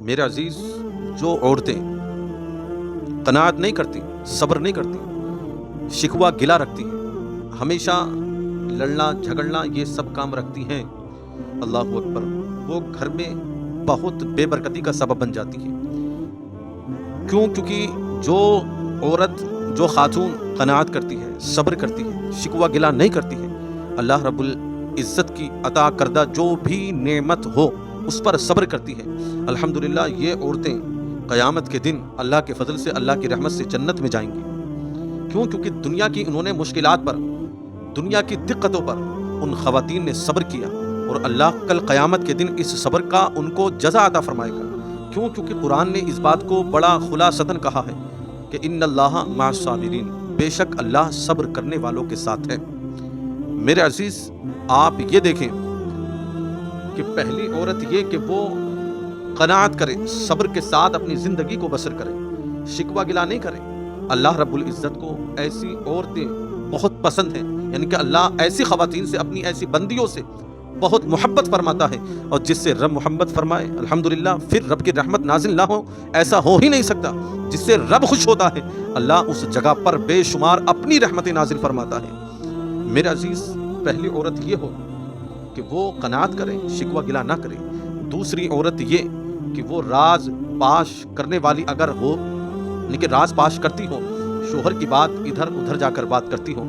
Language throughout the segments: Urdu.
میرے عزیز، جو عورتیں قناعت نہیں کرتی، صبر نہیں کرتی، شکوہ گلا رکھتی ہیں، ہمیشہ لڑنا جھگڑنا یہ سب کام رکھتی ہیں، اللہ اکبر، وہ گھر میں بہت بے برکتی کا سبب بن جاتی ہیں۔ کیونکہ جو عورت، جو خاتون قناعت کرتی ہے، صبر کرتی ہے، شکوہ گلا نہیں کرتی ہے، اللہ رب العزت کی عطا کردہ جو بھی نعمت ہو اس پر صبر کرتی ہے، الحمدللہ یہ عورتیں قیامت کے دن اللہ کے فضل سے، اللہ کی رحمت سے جنت میں جائیں گی۔ کیونکہ دنیا کی انہوں نے مشکلات پر، دنیا کی دقتوں پر ان خواتین نے صبر کیا، اور اللہ کل قیامت کے دن اس صبر کا ان کو جزا عطا فرمائے گا۔ کیونکہ قرآن نے اس بات کو بڑا خلاصتاً کہا ہے کہ ان اللہ مع الصابرین، بے شک اللہ صبر کرنے والوں کے ساتھ ہے۔ میرے عزیز، آپ یہ دیکھیں کہ پہلی عورت یہ کہ وہ قناعت کرے، صبر کے ساتھ اپنی زندگی کو بسر کرے، شکوہ گلا نہیں کرے۔ اللہ رب العزت کو ایسی عورتیں بہت پسند ہیں، یعنی کہ اللہ ایسی خواتین سے، اپنی ایسی بندیوں سے بہت محبت فرماتا ہے، اور جس سے رب محبت فرمائے الحمدللہ پھر رب کی رحمت نازل نہ ہو، ایسا ہو ہی نہیں سکتا۔ جس سے رب خوش ہوتا ہے، اللہ اس جگہ پر بے شمار اپنی رحمتیں نازل فرماتا ہے۔ میرے عزیز، پہلی عورت یہ ہو کہ وہ قناعت کرے، شکوہ گلا نہ کرے۔ دوسری عورت یہ کہ وہ راز پاش کرنے والی اگر ہو، یعنی کہ راز پاش کرتی ہو، شوہر کی بات ادھر ادھر جا کر بات کرتی ہو،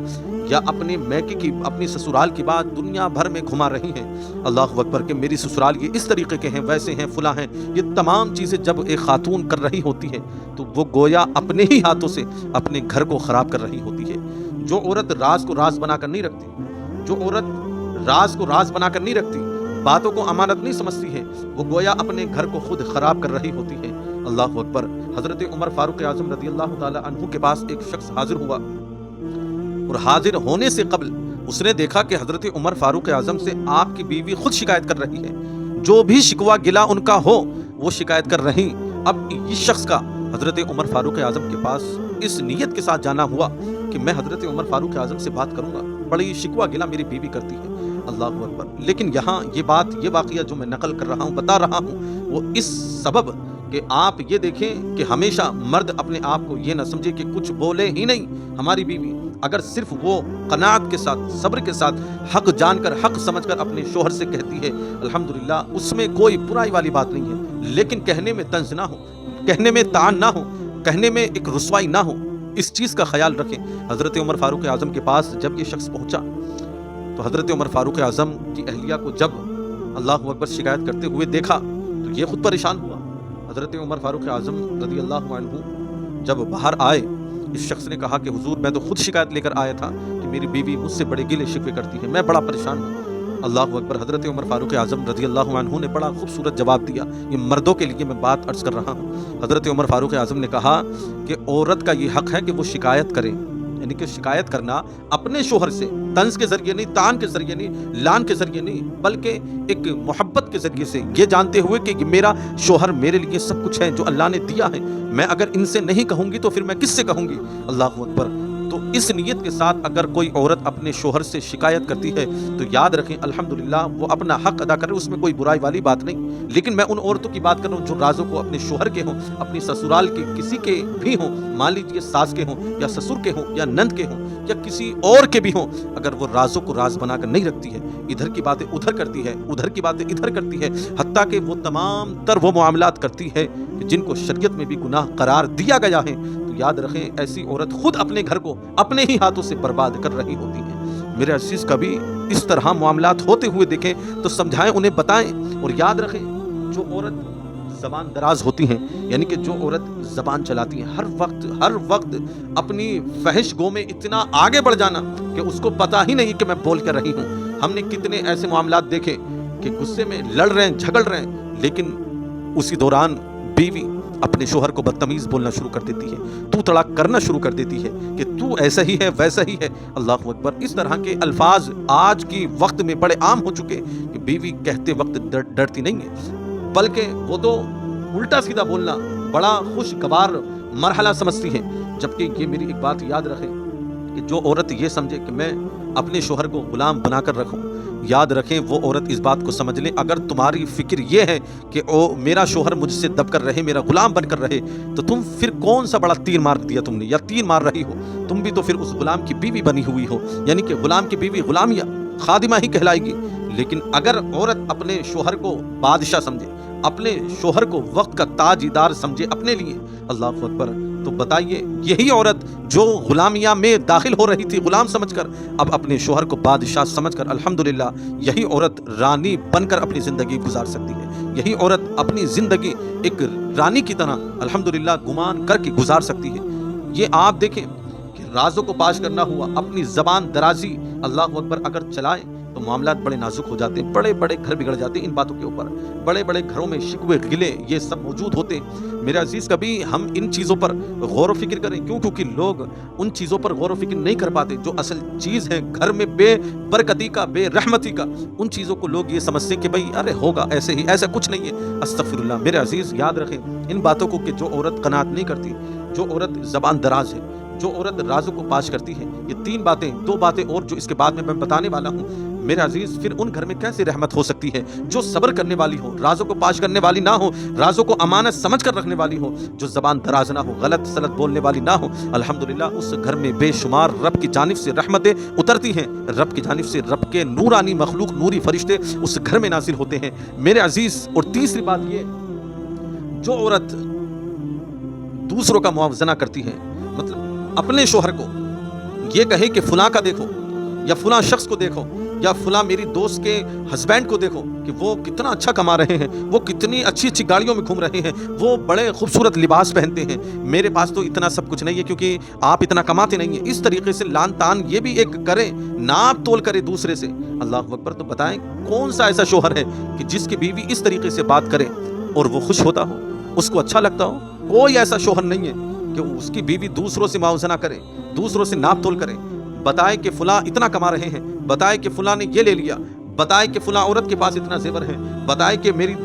یا اپنے میکے کی، اپنی سسرال کی بات دنیا بھر میں گھما رہی ہیں، اللہ اکبر، کہ میری سسرال یہ اس طریقے کے ہیں، ویسے ہیں، فلاں ہیں، یہ تمام چیزیں جب ایک خاتون کر رہی ہوتی ہے تو وہ گویا اپنے ہی ہاتھوں سے اپنے گھر کو خراب کر رہی ہوتی ہے۔ جو عورت راز کو راز بنا کر نہیں رکھتی، جو عورت راز کو راز بنا کر نہیں رکھتی، باتوں کو امانت نہیں سمجھتی ہے، وہ گویا اپنے گھر کو خود خراب کر رہی ہوتی ہے، اللہ اکبر۔ حضرت عمر فاروق اعظم رضی اللہ تعالی عنہ کے پاس ایک شخص حاضر ہوا، اور حاضر ہونے سے قبل اس نے دیکھا کہ حضرت عمر فاروق اعظم سے آپ کی بیوی خود شکایت کر رہی ہے، جو بھی شکوہ گلا ان کا ہو وہ شکایت کر رہی۔ اب اس شخص کا حضرت عمر فاروق اعظم کے پاس اس نیت کے ساتھ جانا ہوا کہ میں حضرت عمر فاروق اعظم سے بات کروں گا، بڑی شکوہ گلا میری بیوی کرتی ہے، اللہ اکبر۔ لیکن یہاں یہ واقعہ جو میں نقل کر رہا ہوں، بتا رہا ہوں، وہ اس سبب کہ آپ یہ دیکھیں کہ ہمیشہ مرد اپنے آپ کو یہ نہ سمجھے کہ کچھ بولے ہی نہیں ہماری بیوی، اگر صرف وہ قناعت کے ساتھ، صبر کے ساتھ، حق جان کر، حق سمجھ کر اپنے شوہر سے کہتی ہے، الحمدللہ اس میں کوئی برائی والی بات نہیں ہے، لیکن کہنے میں طنز نہ ہو، کہنے میں طعن نہ ہو، کہنے میں ایک رسوائی نہ ہو، اس چیز کا خیال رکھیں۔ حضرت عمر فاروق اعظم کے پاس جب یہ شخص پہنچا تو حضرت عمر فاروق اعظم کی اہلیہ کو جب اللہ اکبر شکایت کرتے ہوئے دیکھا تو یہ خود پریشان ہوا۔ حضرت عمر فاروق اعظم رضی اللہ عنہ جب باہر آئے، اس شخص نے کہا کہ حضور، میں تو خود شکایت لے کر آیا تھا کہ میری بیوی مجھ سے بڑے گلے شکوے کرتی ہے، میں بڑا پریشان ہوں، اللہ اکبر۔ حضرت عمر فاروق اعظم رضی اللہ عنہ نے بڑا خوبصورت جواب دیا، یہ مردوں کے لیے میں بات عرض کر رہا ہوں۔ حضرت عمر فاروق اعظم نے کہا کہ عورت کا یہ حق ہے کہ وہ شکایت کرے، یعنی کہ شکایت کرنا اپنے شوہر سے طنز کے ذریعے نہیں، طعن کے ذریعے نہیں، لعن کے ذریعے نہیں، بلکہ ایک محبت کے ذریعے سے، یہ جانتے ہوئے کہ میرا شوہر میرے لیے سب کچھ ہے جو اللہ نے دیا ہے، میں اگر ان سے نہیں کہوں گی تو پھر میں کس سے کہوں گی، اللہ اکبر۔ تو اس نیت کے ساتھ اگر کوئی عورت اپنے شوہر سے شکایت کرتی ہے تو یاد رکھیں الحمدللہ وہ اپنا حق ادا کرے، اس میں کوئی برائی والی بات نہیں۔ لیکن میں ان عورتوں کی بات کر رہا ہوں جو رازوں کو اپنے شوہر کے ہوں، اپنی سسرال کے کسی کے بھی ہوں، مان لیجیے ساس کے ہوں یا سسر کے ہوں یا نند کے ہوں یا کسی اور کے بھی ہوں، اگر وہ رازوں کو راز بنا کر نہیں رکھتی ہے، ادھر کی باتیں ادھر کرتی ہے، ادھر کی باتیں ادھر کرتی ہے، حتیٰ کہ وہ تمام تر وہ معاملات کرتی ہے جن کو شریعت میں بھی گناہ قرار دیا گیا ہے، تو یاد رکھیں ایسی عورت خود اپنے گھر کو اپنے ہی ہاتھوں سے برباد کر رہی ہوتی ہے۔ میرے عزیز، کبھی اس طرح معاملات ہوتے ہوئے دیکھیں تو سمجھائیں، انہیں بتائیں، اور یاد رکھیں جو عورت زبان دراز ہوتی ہیں، یعنی کہ جو عورت زبان چلاتی ہیں، ہر وقت اپنی فحش گو میں اتنا آگے بڑھ جانا کہ اس کو پتہ ہی نہیں کہ میں بول کر رہی ہوں۔ ہم نے کتنے ایسے معاملات دیکھے کہ غصے میں لڑ رہے ہیں، جھگڑ رہے ہیں، لیکن اسی دوران بیوی اپنے شوہر کو بدتمیز بولنا شروع کر دیتی ہے، تو تڑاک کرنا شروع کر دیتی ہے کہ تو ایسا ہی ہے، ویسا ہی ہے، اللہ اکبر۔ اس طرح کے الفاظ آج کی وقت میں بڑے عام ہو چکے کہ بیوی کہتے وقت ڈرتی نہیں ہے، بلکہ وہ تو الٹا سیدھا بولنا بڑا خوشگوار مرحلہ سمجھتی ہے۔ جبکہ یہ میری ایک بات یاد رکھیں کہ جو عورت یہ سمجھے کہ میں اپنے شوہر کو غلام بنا کر رکھو. یاد رکھیں وہ عورت اس بات کو سمجھ لیں, اگر تمہاری فکر یہ ہے کہ میرا شوہر مجھ سے دب کر رہے, میرا غلام بن کر رہے, تو تم پھر کون سا بڑا تیر مار دیا تم نے, یا تیر مار رہی ہو. تم بھی تو پھر اس غلام کی بیوی بنی ہوئی ہو, یعنی کہ غلام کی بیوی غلامیہ خادمہ ہی کہلائے گی. لیکن اگر عورت اپنے شوہر کو بادشاہ سمجھے, اپنے شوہر کو وقت کا تاجدار سمجھے اپنے لیے, اللہ اکبر, تو بتائیے یہی عورت جو غلامیہ میں داخل ہو رہی تھی غلام سمجھ کر, اب اپنے شوہر کو بادشاہ سمجھ کر الحمدللہ یہی عورت رانی بن کر اپنی زندگی گزار سکتی ہے. یہی عورت اپنی زندگی ایک رانی کی طرح الحمدللہ گمان کر کے گزار سکتی ہے. یہ آپ دیکھیں کہ رازوں کو پاش کرنا ہوا, اپنی زبان درازی اللہ اکبر اگر چلائیں تو معاملات بڑے نازک ہو جاتے ہیں, بڑے بڑے گھر بگڑ جاتے ہیں ان باتوں کے اوپر. بڑے بڑے گھروں میں شکوے گلے یہ سب موجود ہوتے ہیں. میرے عزیز کبھی ہم ان چیزوں پر غور و فکر کریں, کیونکہ لوگ ان چیزوں پر غور و فکر نہیں کر پاتے جو اصل چیز ہے گھر میں بے برکتی کا, بے رحمتی کا. ان چیزوں کو لوگ یہ سمجھتے ہیں کہ بھئی ارے ہوگا ایسے ہی, ایسا کچھ نہیں ہے. استغفر اللہ. میرے عزیز یاد رکھیں ان باتوں کو کہ جو عورت قناعت نہیں کرتی, جو عورت زبان دراز ہے, جو عورت رازوں کو پاش کرتی ہے, یہ تین باتیں, دو باتیں اور جو اس کے بعد میں بتانے والا ہوں, میرے عزیز پھر ان گھر میں کیسے رحمت ہو سکتی ہے جو صبر کرنے والی ہو, رازوں کو پاش کرنے والی نہ ہو, رازوں کو امانت سمجھ کر رکھنے والی ہو, جو زبان دراز نہ ہو, غلط سلط بولنے والی نہ ہو. الحمدللہ اس گھر میں بے شمار رب کی جانب سے رحمتیں اترتی ہیں, رب کی جانب سے رب کے نورانی مخلوق, نوری فرشتے اس گھر میں نازل ہوتے ہیں. میرے عزیز اور تیسری بات یہ, جو عورت دوسروں کا موازنہ کرتی ہے, مطلب اپنے شوہر کو یہ کہے کہ فلاں کا دیکھو, یا فلاں شخص کو دیکھو, یا فلاں میری دوست کے ہسبینڈ کو دیکھو کہ وہ کتنا اچھا کما رہے ہیں, وہ کتنی اچھی اچھی گاڑیوں میں گھوم رہے ہیں, وہ بڑے خوبصورت لباس پہنتے ہیں, میرے پاس تو اتنا سب کچھ نہیں ہے کیونکہ آپ اتنا کماتے نہیں ہیں. اس طریقے سے لان تان یہ بھی ایک کرے, ناپ تول کرے دوسرے سے. اللہ اکبر. تو بتائیں کون سا ایسا شوہر ہے کہ جس کی بیوی اس طریقے سے بات کرے اور وہ خوش ہوتا ہو, اس کو اچھا لگتا ہو؟ کوئی ایسا شوہر نہیں ہے کہ اس کی بیوی دوسروں سے موازنہ کرے, دوسروں سے ناپ تول کرے, بتائے کہ فلاں اتنا کما رہے ہیں, بتائے کہ فلاں نے یہ لے لیا, بتائے کہ فلاں عورت کے پاس اتنا زیور ہے, بتائے کہ میری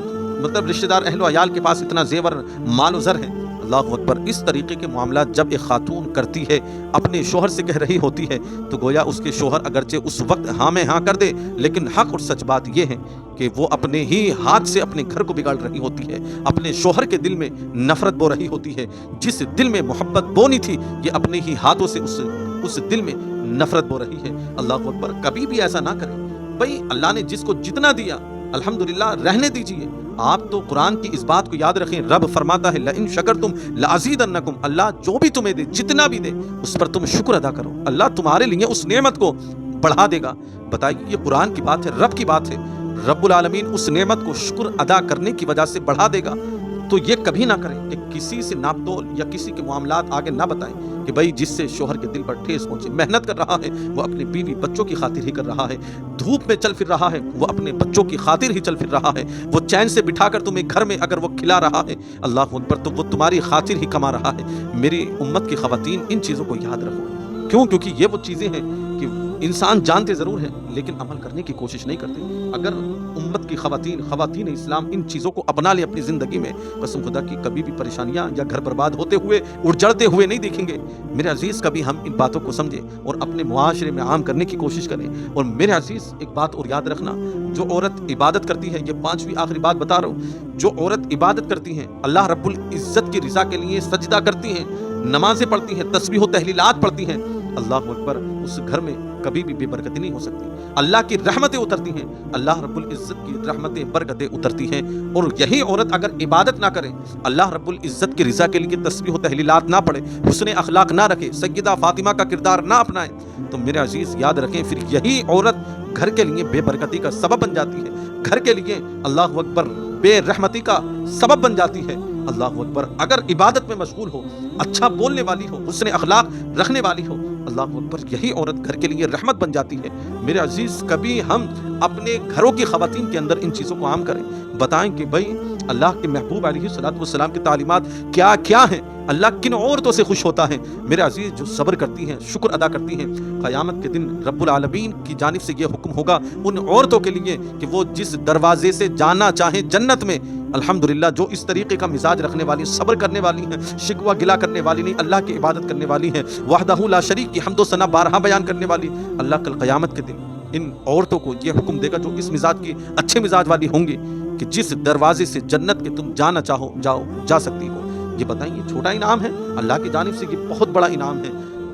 مطلب رشتہ دار اہل و عیال کے پاس اتنا زیور مال و زر ہے. اللہ اکبر. اس طریقے کے معاملات جب ایک خاتون کرتی ہے, اپنے شوہر سے کہہ رہی ہوتی ہے, تو گویا اس کے شوہر اگرچہ اس وقت ہاں میں ہاں کر دے, لیکن حق اور سچ بات یہ ہے کہ وہ اپنے ہی ہاتھ سے اپنے گھر کو بگاڑ رہی ہوتی ہے, اپنے شوہر کے دل میں نفرت بو رہی ہوتی ہے. جس دل میں محبت بونی تھی یہ اپنے ہی ہاتھوں سے اس دل میں نفرت بو رہی ہے. اللہ اکبر. کبھی بھی ایسا نہ کریں. بھئی اللہ نے جس کو جتنا دیا الحمدللہ رہنے دیجئے. آپ تو قرآن کی اس بات کو یاد رکھیں, رب فرماتا ہے لئن شکرتم لازیدنکم, اللہ جو بھی تمہیں دے, جتنا بھی دے, اس پر تم شکر ادا کرو, اللہ تمہارے لیے اس نعمت کو بڑھا دے گا. بتائیے یہ قرآن کی بات ہے, رب کی بات ہے, رب العالمین اس نعمت کو شکر ادا کرنے کی وجہ سے بڑھا دے گا. تو یہ کبھی نہ کریں کہ کسی سے ناپ تول یا کسی کے معاملات آگے نہ بتائیں کہ بھائی جس سے شوہر کے دل پر ٹھیس پہنچے, محنت کر رہا ہے وہ اپنی بیوی بچوں کی خاطر ہی کر رہا ہے, دھوپ میں چل پھر رہا ہے وہ اپنے بچوں کی خاطر ہی چل پھر رہا ہے, وہ چین سے بٹھا کر تمہیں گھر میں اگر وہ کھلا رہا ہے اللہ اکبر تو وہ تمہاری خاطر ہی کما رہا ہے. میری امت کی خواتین ان چیزوں کو یاد رکھو. کیوں؟ کیونکہ یہ وہ چیزیں ہیں کہ انسان جانتے ضرور ہیں لیکن عمل کرنے کی کوشش نہیں کرتے. اگر امت کی خواتین اسلام ان چیزوں کو اپنا لے اپنی زندگی میں, قسم خدا کی کبھی بھی پریشانیاں یا گھر برباد ہوتے ہوئے اجڑتے ہوئے نہیں دیکھیں گے. میرے عزیز کبھی ہم ان باتوں کو سمجھیں اور اپنے معاشرے میں عام کرنے کی کوشش کریں. اور میرے عزیز ایک بات اور یاد رکھنا, جو عورت عبادت کرتی ہے, یہ پانچویں آخری بات بتا رہا ہوں, جو عورت عبادت کرتی ہیں اللہ رب العزت کی رضا کے لیے سجدہ کرتی ہیں, نمازیں پڑھتی ہیں, تسبیح و تحلیلات پڑھتی ہیں, اللہ اکبر, اس گھر میں کبھی بھی بے برکتی نہیں ہو سکتی. اللہ کی رحمتیں اترتی ہیں, اللہ رب العزت کی رحمتیں برکتیں اترتی ہیں. اور یہی عورت اگر عبادت نہ کرے, اللہ رب العزت کی رضا کے لیے تسبیح و تحلیلات نہ پڑھے, حسن اخلاق نہ رکھے, سیدہ فاطمہ کا کردار نہ اپنائے, تو میرے عزیز یاد رکھیں پھر یہی عورت گھر کے لیے بے برکتی کا سبب بن جاتی ہے, گھر کے لیے اللہ اکبر بے رحمتی کا سبب بن جاتی ہے. اللہ اکبر. اگر عبادت میں مشغول ہو, اچھا بولنے والی ہو, حسن اخلاق رکھنے والی ہو, اللہ اکبر, یہی عورت گھر کے لیے رحمت بن جاتی ہے. میرے عزیز کبھی ہم اپنے گھروں کی خواتین کے اندر ان چیزوں کو عام کریں, بتائیں کہ بھائی اللہ کے محبوب علیہ الصلوۃ والسلام کی تعلیمات کیا کیا ہیں, اللہ کن عورتوں سے خوش ہوتا ہے. میرے عزیز جو صبر کرتی ہیں, شکر ادا کرتی ہیں, قیامت کے دن رب العالمین کی جانب سے یہ حکم ہوگا ان عورتوں کے لیے کہ وہ جس دروازے سے جانا چاہیں جنت میں الحمدللہ جو اس طریقے کا مزاج رکھنے والی، صبر کرنے والی ہیں، شکوہ گلا کرنے والی نہیں، اللہ کی عبادت کرنے والی ہیں، وحدہ لا شریک کی حمد و ثنا بارہا بیان کرنے والی، اللہ کل قیامت کے دن ان عورتوں کو یہ حکم دے گا جو اس مزاج کی، اچھے مزاج والی ہوں گی، کہ جس دروازے سے جنت کے تم جانا چاہو جاؤ، جا سکتی ہو۔ یہ بتائیں یہ چھوٹا انعام ہے؟ اللہ کی جانب سے یہ بہت بڑا انعام ہے۔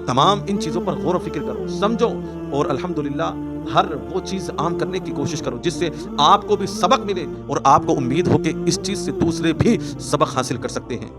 تمام ان چیزوں پر غور و فکر کرو، سمجھو، اور الحمدللہ ہر وہ چیز عام کرنے کی کوشش کرو جس سے آپ کو بھی سبق ملے اور آپ کو امید ہو کہ اس چیز سے دوسرے بھی سبق حاصل کر سکتے ہیں۔